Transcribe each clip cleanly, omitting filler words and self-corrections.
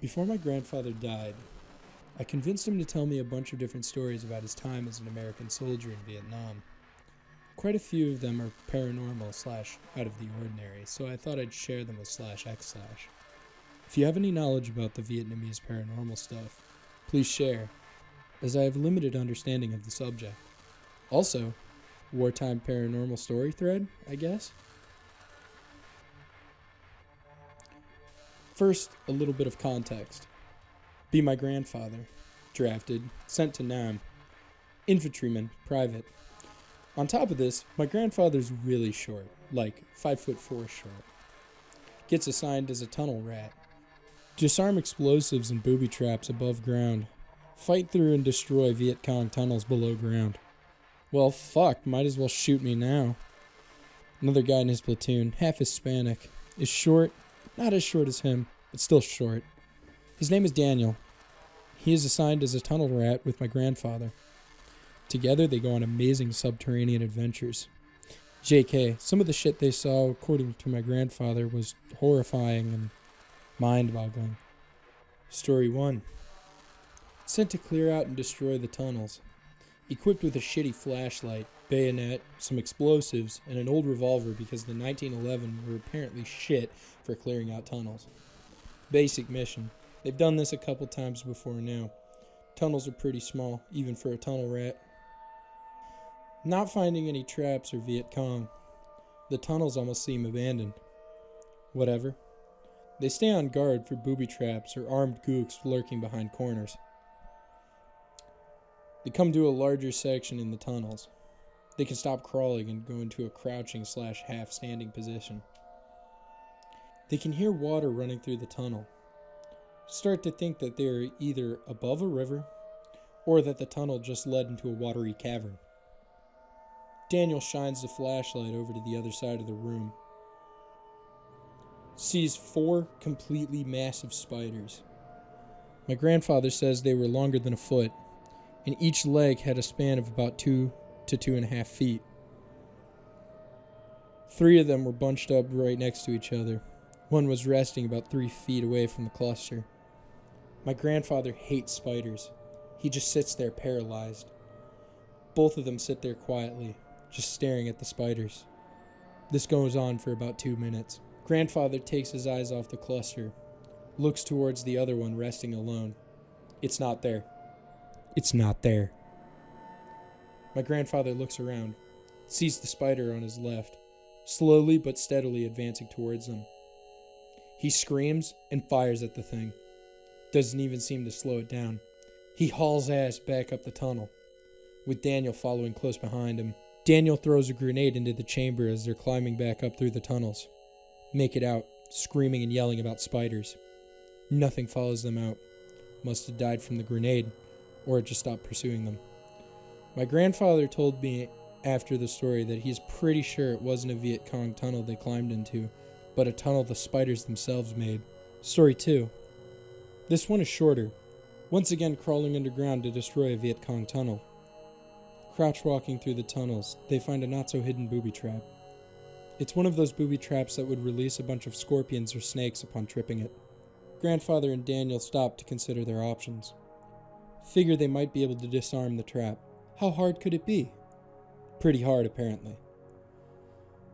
Before my grandfather died, I convinced him to tell me a bunch of different stories about his time as an American soldier in Vietnam. Quite a few of them are paranormal / out of the ordinary, so I thought I'd share them with /x/. If you have any knowledge about the Vietnamese paranormal stuff, please share, as I have limited understanding of the subject. Also, wartime paranormal story thread, I guess? First, a little bit of context. Be my grandfather. Drafted, sent to Nam. Infantryman, private. On top of this, my grandfather's really short, like 5'4" short. Gets assigned as a tunnel rat. Disarm explosives and booby traps above ground. Fight through and destroy Viet Cong tunnels below ground. Well, fuck, might as well shoot me now. Another guy in his platoon, half Hispanic, is short, not as short as him, but still short. His name is Daniel. He is assigned as a tunnel rat with my grandfather. Together, they go on amazing subterranean adventures. JK, some of the shit they saw, according to my grandfather, was horrifying and mind-boggling. Story 1. Sent to clear out and destroy the tunnels. Equipped with a shitty flashlight, bayonet, some explosives, and an old revolver because the 1911 were apparently shit for clearing out tunnels. Basic mission. They've done this a couple times before now. Tunnels are pretty small, even for a tunnel rat. Not finding any traps or Viet Cong. The tunnels almost seem abandoned. Whatever. They stay on guard for booby traps or armed gooks lurking behind corners. They come to a larger section in the tunnels. They can stop crawling and go into a crouching / half-standing position. They can hear water running through the tunnel. Start to think that they are either above a river or that the tunnel just led into a watery cavern. Daniel shines the flashlight over to the other side of the room. Sees 4 completely massive spiders. My grandfather says they were longer than a foot, and each leg had a span of about 2 to 2.5 feet. 3 of them were bunched up right next to each other. One was resting about 3 feet away from the cluster. My grandfather hates spiders. He just sits there paralyzed. Both of them sit there quietly, just staring at the spiders. This goes on for about 2 minutes. Grandfather takes his eyes off the cluster, looks towards the other one resting alone. It's not there. It's not there. My grandfather looks around, sees the spider on his left, slowly but steadily advancing towards them. He screams and fires at the thing. Doesn't even seem to slow it down. He hauls ass back up the tunnel, with Daniel following close behind him. Daniel throws a grenade into the chamber as they're climbing back up through the tunnels. Make it out, screaming and yelling about spiders. Nothing follows them out. Must have died from the grenade, or it just stopped pursuing them. My grandfather told me after the story that he's pretty sure it wasn't a Viet Cong tunnel they climbed into, but a tunnel the spiders themselves made. Story 2. This one is shorter. Once again crawling underground to destroy a Viet Cong tunnel. Crouch walking through the tunnels, they find a not-so-hidden booby trap. It's one of those booby traps that would release a bunch of scorpions or snakes upon tripping it. Grandfather and Daniel stop to consider their options. Figure they might be able to disarm the trap. How hard could it be? Pretty hard, apparently.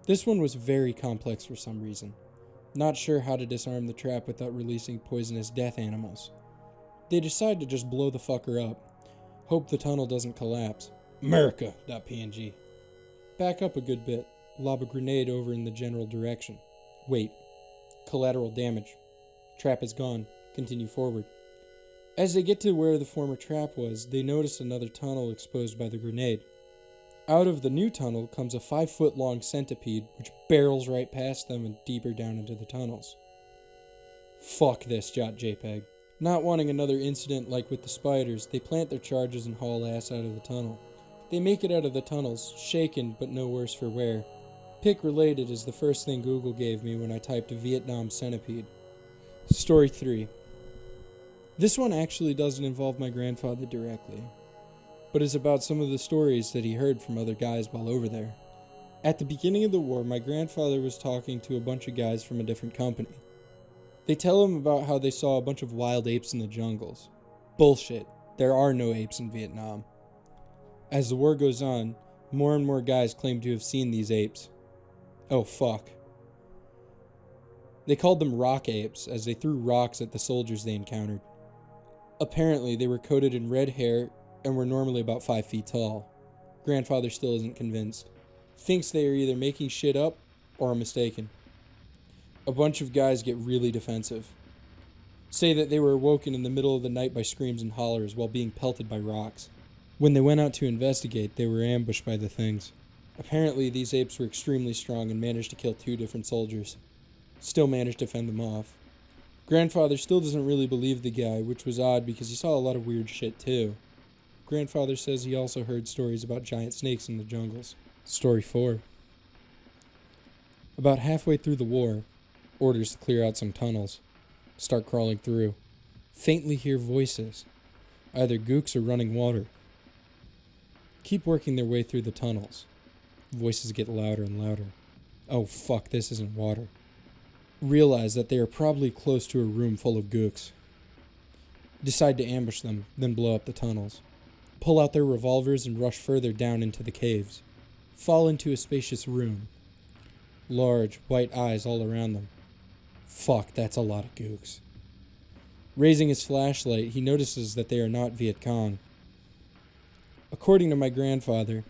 This one was very complex for some reason. Not sure how to disarm the trap without releasing poisonous death animals. They decide to just blow the fucker up. Hope the tunnel doesn't collapse. America.png. Back up a good bit. Lob a grenade over in the general direction. Wait. Collateral damage. Trap is gone. Continue forward. As they get to where the former trap was, they notice another tunnel exposed by the grenade. Out of the new tunnel comes a 5-foot-long centipede, which barrels right past them and deeper down into the tunnels. Fuck this, .jpg. Not wanting another incident like with the spiders, they plant their charges and haul ass out of the tunnel. They make it out of the tunnels, shaken but no worse for wear. Pic related is the first thing Google gave me when I typed Vietnam centipede. Story 3. This one actually doesn't involve my grandfather directly, but is about some of the stories that he heard from other guys while over there. At the beginning of the war, my grandfather was talking to a bunch of guys from a different company. They tell him about how they saw a bunch of wild apes in the jungles. Bullshit. There are no apes in Vietnam. As the war goes on, more and more guys claim to have seen these apes. Oh fuck. They called them rock apes as they threw rocks at the soldiers they encountered. Apparently, they were coated in red hair and were normally about 5 feet tall. Grandfather still isn't convinced. Thinks they are either making shit up or are mistaken. A bunch of guys get really defensive. Say that they were awoken in the middle of the night by screams and hollers while being pelted by rocks. When they went out to investigate, they were ambushed by the things. Apparently, these apes were extremely strong and managed to kill 2 different soldiers. Still managed to fend them off. Grandfather still doesn't really believe the guy, which was odd because he saw a lot of weird shit too. Grandfather says he also heard stories about giant snakes in the jungles. Story 4. About halfway through the war, orders to clear out some tunnels. Start crawling through. Faintly hear voices. Either gooks or running water. Keep working their way through the tunnels. Voices get louder and louder. Oh fuck, this isn't water. Realize that they are probably close to a room full of gooks. Decide to ambush them, then blow up the tunnels. Pull out their revolvers and rush further down into the caves. Fall into a spacious room. Large, white eyes all around them. Fuck, that's a lot of gooks. Raising his flashlight, he notices that they are not Viet Cong. According to my grandfather,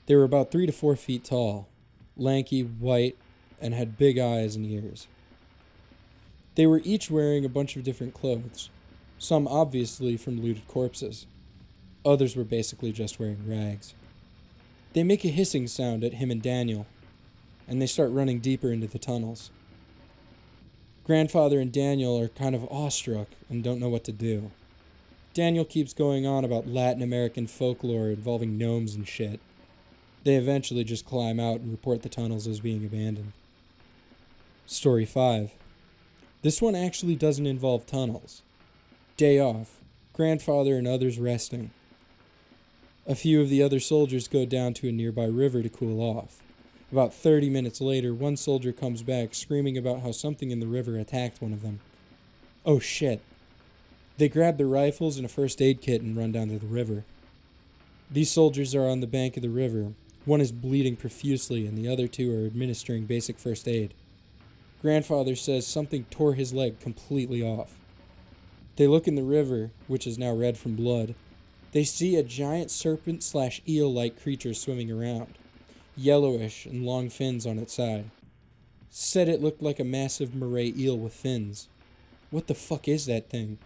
they were about 3 to 4 feet tall, lanky, white, and had big eyes and ears. They were each wearing a bunch of different clothes, some obviously from looted corpses. Others were basically just wearing rags. They make a hissing sound at him and Daniel, and they start running deeper into the tunnels. Grandfather and Daniel are kind of awestruck and don't know what to do. Daniel keeps going on about Latin American folklore involving gnomes and shit. They eventually just climb out and report the tunnels as being abandoned. Story 5. This one actually doesn't involve tunnels. Day off. Grandfather and others resting. A few of the other soldiers go down to a nearby river to cool off. About 30 minutes later, one soldier comes back screaming about how something in the river attacked one of them. Oh shit. They grab their rifles and a first aid kit and run down to the river. These soldiers are on the bank of the river. One is bleeding profusely and the other 2 are administering basic first aid. Grandfather says something tore his leg completely off. They look in the river, which is now red from blood. They see a giant serpent/eel-like creature swimming around, yellowish and long fins on its side. Said it looked like a massive moray eel with fins. What the fuck is that thing?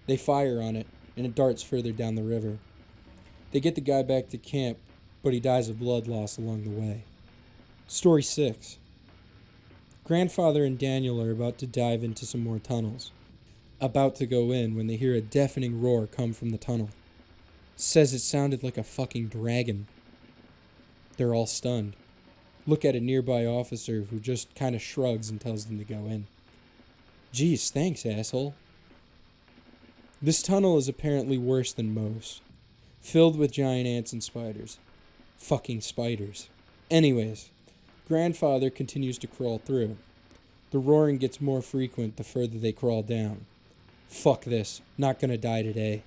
They fire on it, and it darts further down the river. They get the guy back to camp, but he dies of blood loss along the way. Story 6. Grandfather and Daniel are about to dive into some more tunnels. About to go in when they hear a deafening roar come from the tunnel. Says it sounded like a fucking dragon. They're all stunned. Look at a nearby officer who just kind of shrugs and tells them to go in. Geez, thanks, asshole. This tunnel is apparently worse than most. Filled with giant ants and spiders. Fucking spiders. Anyways, Grandfather continues to crawl through. The roaring gets more frequent the further they crawl down. Fuck this. Not gonna die today.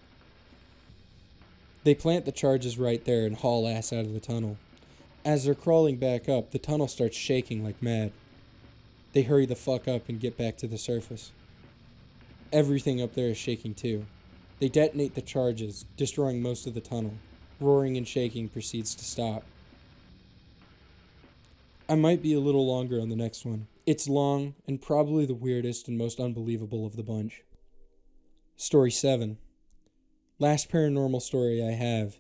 They plant the charges right there and haul ass out of the tunnel. As they're crawling back up, the tunnel starts shaking like mad. They hurry the fuck up and get back to the surface. Everything up there is shaking too. They detonate the charges, destroying most of the tunnel. Roaring and shaking proceeds to stop. I might be a little longer on the next one. It's long and probably the weirdest and most unbelievable of the bunch. Story 7. Last paranormal story I have,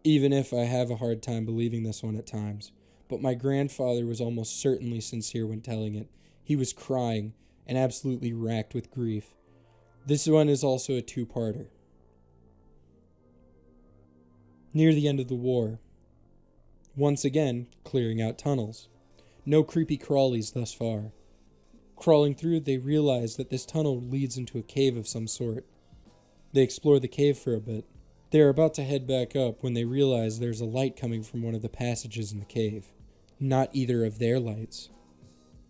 even if I have a hard time believing this one at times, but my grandfather was almost certainly sincere when telling it. He was crying and absolutely racked with grief. This one is also a 2-parter. Near the end of the war, once again, clearing out tunnels. No creepy crawlies thus far. Crawling through, they realize that this tunnel leads into a cave of some sort. They explore the cave for a bit. They are about to head back up when they realize there's a light coming from one of the passages in the cave. Not either of their lights.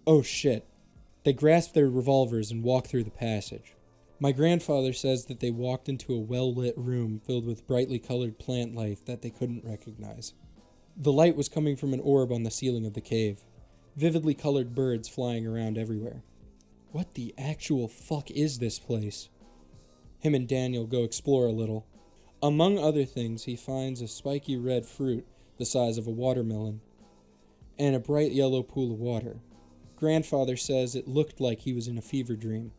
Oh shit. They grasp their revolvers and walk through the passage. My grandfather says that they walked into a well-lit room filled with brightly colored plant life that they couldn't recognize. The light was coming from an orb on the ceiling of the cave. Vividly colored birds flying around everywhere. What the actual fuck is this place? Him and Daniel go explore a little. Among other things, he finds a spiky red fruit the size of a watermelon, and a bright yellow pool of water. Grandfather says it looked like he was in a fever dream.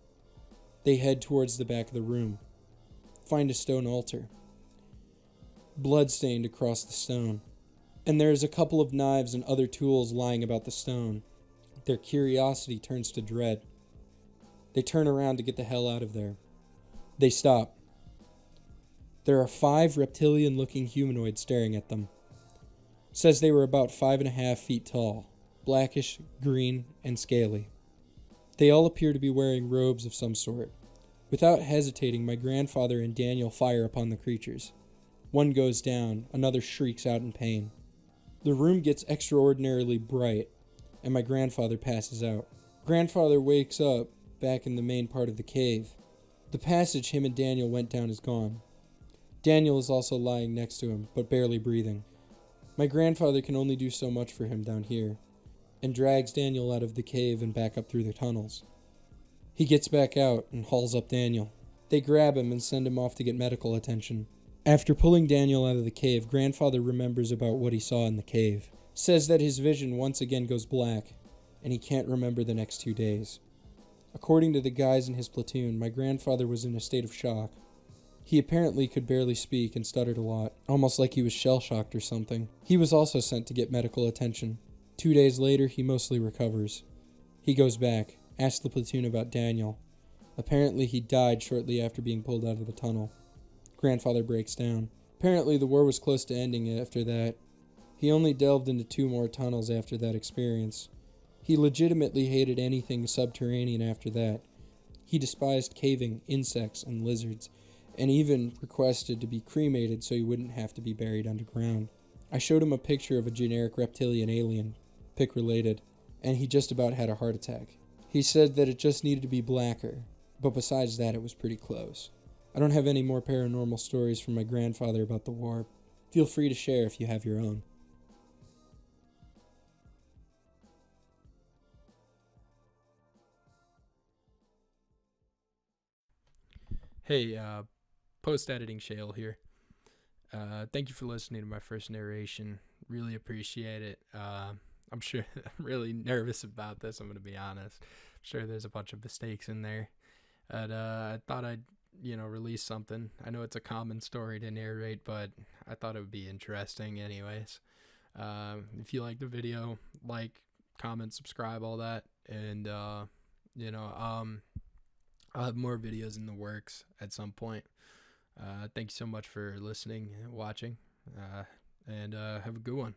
They head towards the back of the room. Find a stone altar. Blood stained across the stone. And there is a couple of knives and other tools lying about the stone. Their curiosity turns to dread. They turn around to get the hell out of there. They stop. There are 5 reptilian-looking humanoids staring at them. It says they were about 5.5 feet tall, blackish, green, and scaly. They all appear to be wearing robes of some sort. Without hesitating, my grandfather and Daniel fire upon the creatures. One goes down, another shrieks out in pain. The room gets extraordinarily bright, and my grandfather passes out. Grandfather wakes up back in the main part of the cave. The passage him and Daniel went down is gone. Daniel is also lying next to him, but barely breathing. My grandfather can only do so much for him down here, and drags Daniel out of the cave and back up through the tunnels. He gets back out and hauls up Daniel. They grab him and send him off to get medical attention. After pulling Daniel out of the cave, grandfather remembers about what he saw in the cave. Says that his vision once again goes black, and he can't remember the next 2 days. According to the guys in his platoon, my grandfather was in a state of shock. He apparently could barely speak and stuttered a lot, almost like he was shell-shocked or something. He was also sent to get medical attention. 2 days later, he mostly recovers. He goes back, asks the platoon about Daniel. Apparently he died shortly after being pulled out of the tunnel. Grandfather breaks down. Apparently the war was close to ending after that. He only delved into 2 more tunnels after that experience. He legitimately hated anything subterranean after that. He despised caving, insects, and lizards, and even requested to be cremated so he wouldn't have to be buried underground. I showed him a picture of a generic reptilian alien, pic related, and he just about had a heart attack. He said that it just needed to be blacker, but besides that it was pretty close. I don't have any more paranormal stories from my grandfather about the war. Feel free to share if you have your own. Hey, post-editing Shale here. Thank you for listening to my first narration. Really appreciate it. I'm sure I'm really nervous about this, I'm going to be honest. I'm sure there's a bunch of mistakes in there. But I thought I'd, release something. I know it's a common story to narrate, but I thought it would be interesting anyways. If you like the video, like, comment, subscribe, all that. And, I'll have more videos in the works at some point. Thank you so much for listening and watching. And have a good one.